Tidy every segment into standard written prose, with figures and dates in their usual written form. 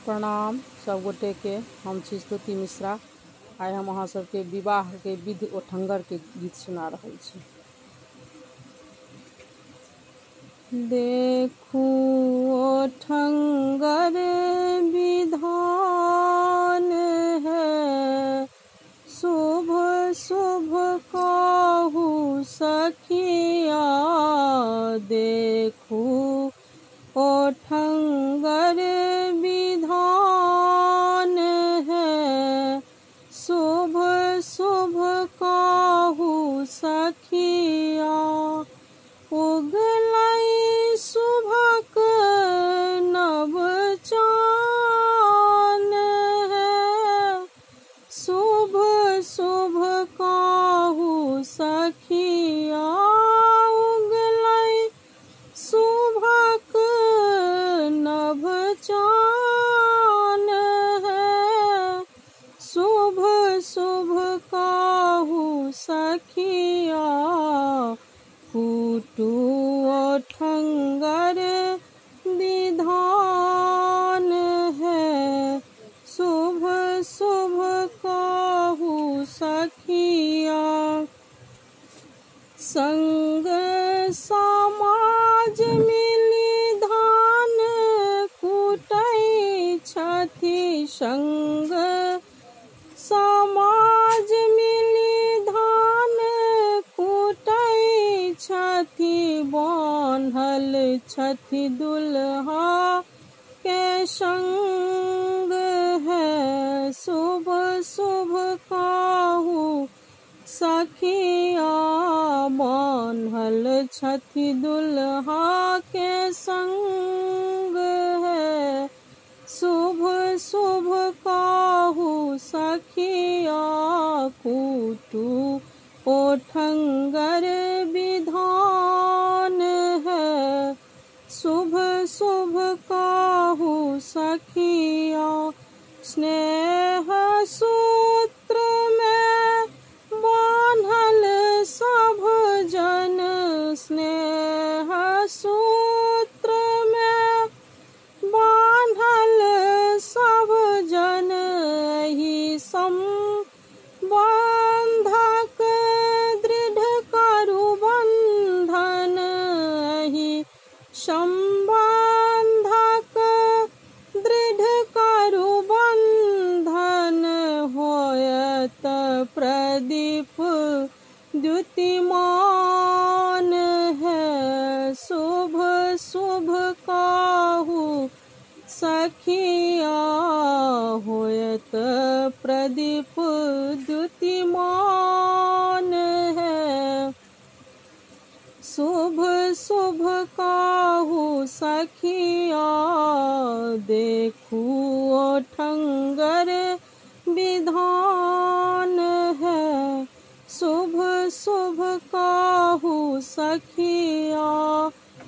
प्रणाम सब गोटे के। हम छी स्तुति मिश्रा। आइ हम अहाँ सबके विवाह के विधि ओठंगर के गीत सुना रहल छी। देखू ओठंगर विधान है, शुभ शुभ कहू सखिया। देखू ओठंगर विधान है, शुभ शुभ कहू सखिया। उगलै शुभक नव चान है, शुभ शुभ कहू सखिया। उगलै शुभक नव चान है, शुभ शुभ कहू सखिया। कूटू ओठंगर विधान है, शुभ शुभ कहू सखिया। संग समाज मिली धान कूटै छथि, संग समाज मिली धान कूटै छथि। बान्हल छथि दुल्हा के संग है, शुभ शुभ कहू सखिया। बान्हल छथि दुल्हा के संग है, शुभ शुभ कहू सखिया। कूटू ओठंगर विधान है, शुभ शुभ कहू सखिया। स्नेह सूत्र में बान्हल सब जन, स्नेह सूत्र में बान्हल सब जन। एहि संबंधक दृढ़ करू बंधन, एहि संबंधक दृढ़ करू बंधन। होयत प्रदीप द्युतिमान है, शुभ शुभ कहू सखिया। होयत प्रदीप द्युतिमान है, शुभ शुभ कहू सखिया। देखू ओठंगर विधान है, शुभ शुभ कहू सखिया।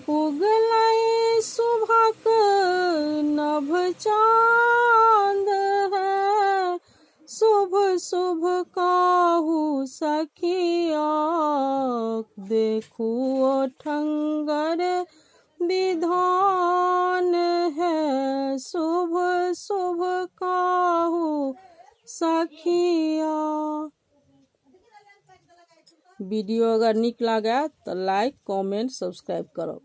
उगलै शुभक नभ चांद है, शुभ शुभ कहू सखिया। देखू ओठंगर विधान है, शुभ शुभ कहू सखिया। वीडियो अगर नीक लागे तो लाइक कमेंट सब्सक्राइब करो।